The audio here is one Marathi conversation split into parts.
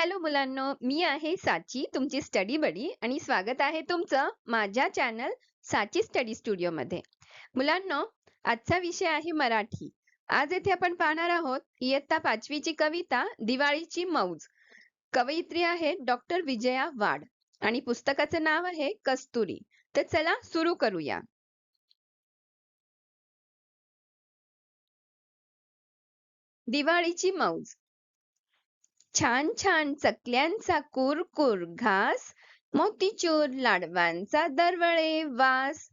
हॅलो मुलांनो, मी आहे साची तुमची स्टडी बडी आणि स्वागत आहे तुमचं माझ्या चॅनल साची स्टडी स्टुडिओमध्ये. मुलांनो, आजचा विषय आहे मराठी. आज येथे आपण पाहणार आहोत इयत्ता 5वी ची कविता दिवाळीची मौज. कवयित्री आहे डॉक्टर विजया वाड आणि पुस्तकाचं नाव आहे कस्तुरी. तर चला सुरू करूया. दिवाळीची मौज. छान छान चकल्यांचा कुरकुर घास, मोतीचूर लाडवांचा दरवळे वास.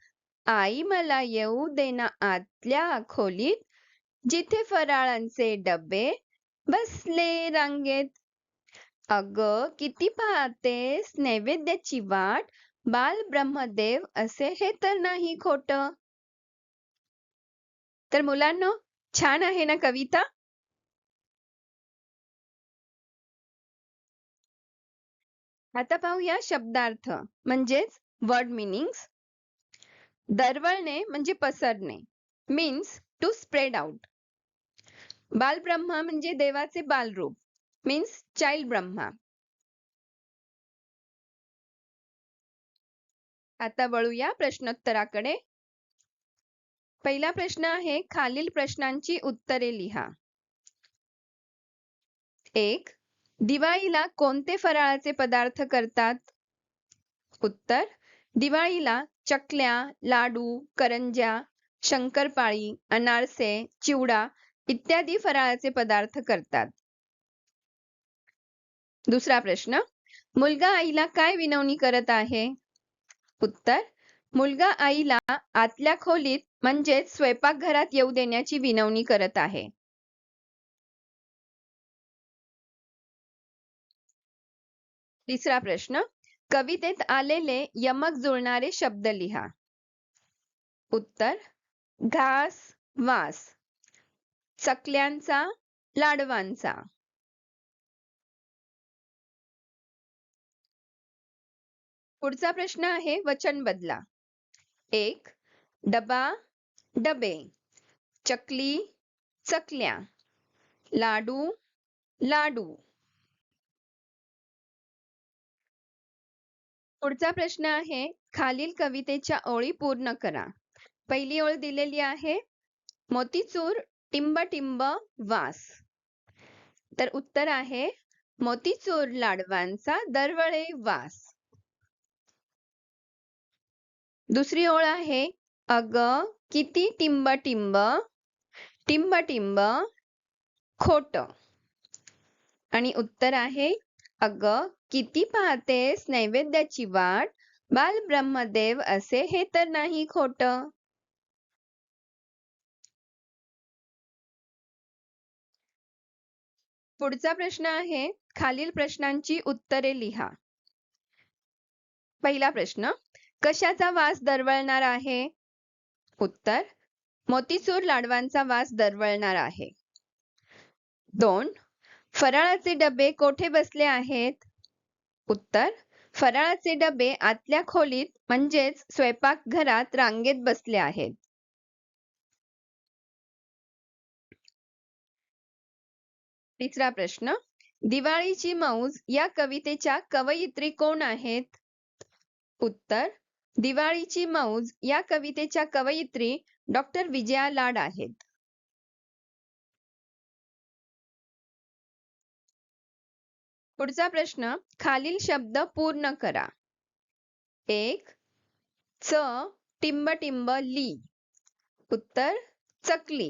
आई मला येऊ देना आतल्या खोलीत, जिथे फराळांचे डबे बसले रांगेत. अग किती पाहतेस नैवेद्याची वाट, बाल ब्रह्मदेव असे हे तर नाही खोट. तर मुलांनो, छान आहे ना कविता? आता पाहूया शब्दार्थ म्हणजेच वर्ड मिनिंग्स. दरवळणे म्हणजे पसरणे, मीन्स टू स्प्रेड आउट. बालब्रह्मा म्हणजे देवाचे बालरूप, मीन्स चाइल्ड ब्रह्मा. आता वळूया प्रश्नोत्तराकडे. पहिला प्रश्न आहे, खालील प्रश्नांची उत्तरे लिहा. 1. दिवाळीला कोणते फराळाचे पदार्थ करतात? उत्तर: दिवाळीला चकल्या, लाडू, करंज्या, शंकरपाळी, अनारसे, चिवडा इत्यादी फराळाचे पदार्थ करतात. दुसरा प्रश्न, मुलगा आईला काय विनवणी करत आहे? उत्तर: मुलगा आईला आतल्या खोलीत म्हणजेच स्वयंपाकघरात येऊ देण्याची विनवणी करत आहे. तिसरा प्रश्न, कवितेत आलेले यमक जुळणारे शब्द लिहा. उत्तर: घास, वास, चकल्यांचा, लाडवांचा. पुढचा प्रश्न आहे, वचन बदला. 1. डबा, डबे, चकली, चकल्या, लाडू, लाडू. पुढचा प्रश्न आहे, खालील कवितेच्या ओळी पूर्ण करा. पहिली ओळ दिलेली आहे, मोतीचूर टिंब टिंब वास. तर उत्तर आहे, मोतीचूर लाडवांचा दरवळे वास. दुसरी ओळ आहे, अग किती टिंब टिंब, टिंब टिंब खोट. आणि उत्तर आहे, अग किती पाहतेस नैवेद्याची वाट, बाल ब्रह्मदेव असे हे तर नाही खोट. पुढचा प्रश्न आहे, खालील प्रश्नांची उत्तरे लिहा. पहिला प्रश्न, कशाचा वास दरवळणार आहे? उत्तर: मोतीचूर लाडवांचा वास दरवळणार आहे. 2. फराळाचे डबे कोठे बसले आहेत? उत्तर: फराळाचे डबे आतल्या खोलीत म्हणजेच स्वयंपाकघरात रांगेत बसले आहेत. तिसरा प्रश्न, दिवाळीची मौज या कवितेच्या कवयित्री कोण आहेत? उत्तर: दिवाळीची मौज या कवितेच्या कवयित्री डॉक्टर विजया लाड आहेत. पुढचा प्रश्न, खालील शब्द पूर्ण करा. 1. च टिंब टिंब ली. उत्तर: चकली.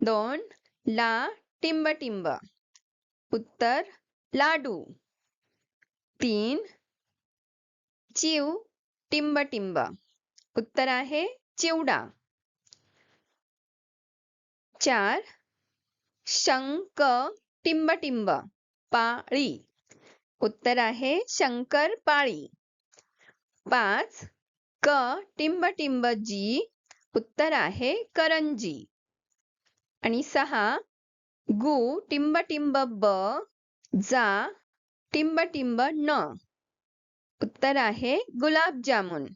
2. ला टिंब टिंब. उत्तर: लाडू. 3. चिव टिंब टिंब. उत्तर आहे चिवडा. 4. शंक टिंब टिंब पाळी. उत्तर आहे शंकर पाळी. 5. क टिंब टिंब जी. उत्तर आहे करंजी. आणि 6. गु टिंब टिंब ब जा टिंब टिंब न. उत्तर आहे गुलाबजामुन.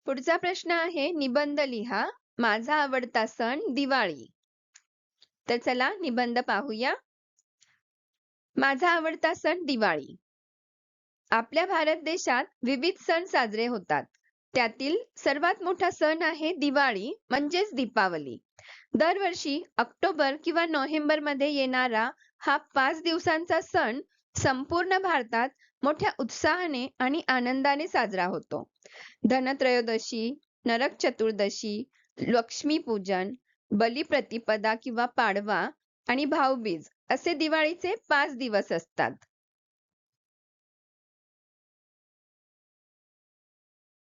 पुढचा प्रश्न आहे, निबंध लिहा माझा आवडता सण दिवाळी. तर चला निबंध पाहूया. माझा आवडता सण दिवाळी. आपल्या भारत देशात विविध सण साजरे होतात. त्यातील सर्वात मोठा सण आहे दिवाळी म्हणजेच दीपावली. दरवर्षी ऑक्टोबर किंवा नोव्हेंबरमध्ये येणारा हा 5 दिवसांचा सण संपूर्ण भारतात मोठ्या उत्साहाने आणि आनंदाने साजरा होतो. धनत्रयोदशी, नरक चतुर्दशी, लक्ष्मीपूजन, बलिप्रतिपदा किंवा पाडवा आणि भाऊबीज असे दिवाळीचे 5 दिवस असतात.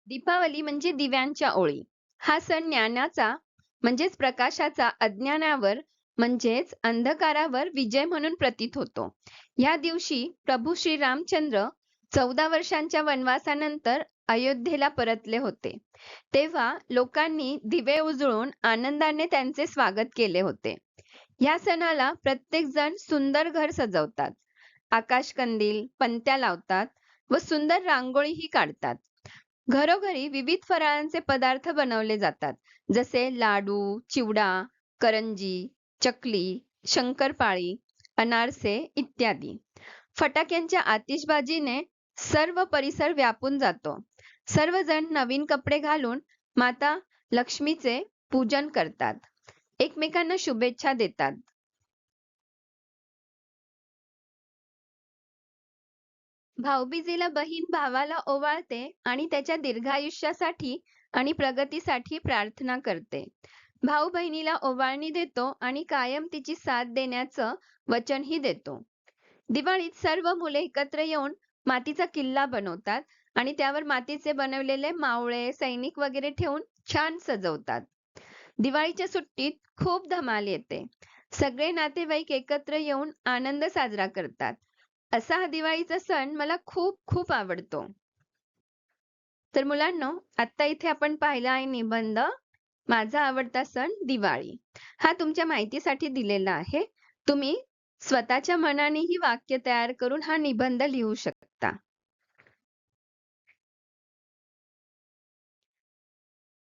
दीपावली म्हणजे दिव्यांच्या ओळी. हा सण ज्ञानाचा म्हणजेच प्रकाशाचा अज्ञानावर म्हणजेच अंधकारावर विजय म्हणून प्रतीत होतो. या दिवशी प्रभू श्री रामचंद्र 14 वर्षांच्या वनवासानंतर अयोध्येला परतले होते. तेव्हा लोकांनी दिवे उजळून आनंदाने त्यांचे स्वागत केले होते. या सणाला प्रत्येक जण सुंदर घर सजवतात. आकाशकंदील, पणत्या लावतात व सुंदर रांगोळीही काढतात. घरोघरी विविध फराळांचे पदार्थ बनवले जातात, जसे लाडू, चिवडा, करंजी, चकली, शंकरपाळी, अनारसे इत्यादी. फटाक्यांच्या आतिषबाजीने सर्व परिसर व्यापून जातो. सर्वजण नवीन कपडे घालून माता लक्ष्मीचे पूजन करतात. एकमेकांना शुभेच्छा देतात. भाऊबीजेला बहीण भावाला ओवाळते आणि त्याच्या दीर्घायुष्यासाठी आणि प्रगतीसाठी प्रार्थना करते. भाऊ बहिणीला ओवाळणी देतो आणि कायम तिची साथ देण्याचं वचनही देतो. दिवाळीत सर्व मुले एकत्र येऊन मातीचा किल्ला बनवतात आणि त्यावर मातीचे बनवलेले मावळे, सैनिक वगैरे ठेवून छान सजवतात. दिवाळीच्या सुट्टीत खूप धमाल येते. सगळे नातेवाईक एकत्र येऊन आनंद साजरा करतात. असा हा दिवाळीचा सण मला खूप खूप आवडतो. तर मुलांनो, आता इथे आपण पाहिला आहे निबंध माझा आवडता सण दिवाळी. हा तुमच्या माहितीसाठी दिलेला आहे. तुम्ही स्वतःच्या मनानेही वाक्य तयार करून हा निबंध लिहू शकता.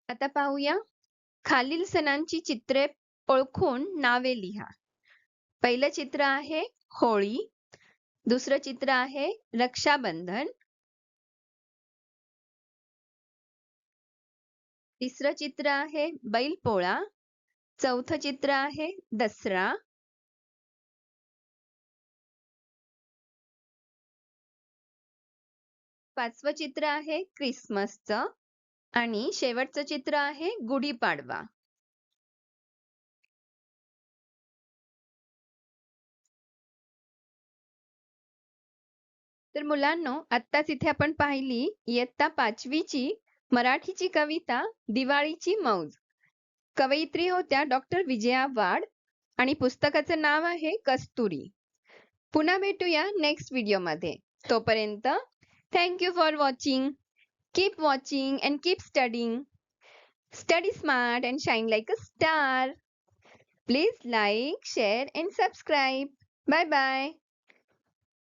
आता पाहूया. खालील सणांची चित्रे ओळखून नावे लिहा. पहिलं चित्र आहे होळी. दुसरं चित्र आहे रक्षाबंधन. तिसरं चित्र आहे बैलपोळा. चौथं चित्र आहे दसरा. पाचवं चित्र आहे क्रिसमसचं आणि शेवटचं चित्र आहे गुढीपाडवा. तर मुलांनो, आत्ताच इथे आपण पाहिली इयत्ता 5वीची मराठीची कविता दिवाळीची मौज. कवयित्री होत्या डॉक्टर विजया वाड आणि पुस्तकाचं नाव आहे कस्तुरी. पुन्हा भेटूया नेक्स्ट व्हिडिओमध्ये. तोपर्यंत thank you for watching. Keep watching and keep studying. Study smart and shine like a star. Please like, share and subscribe. Bye bye.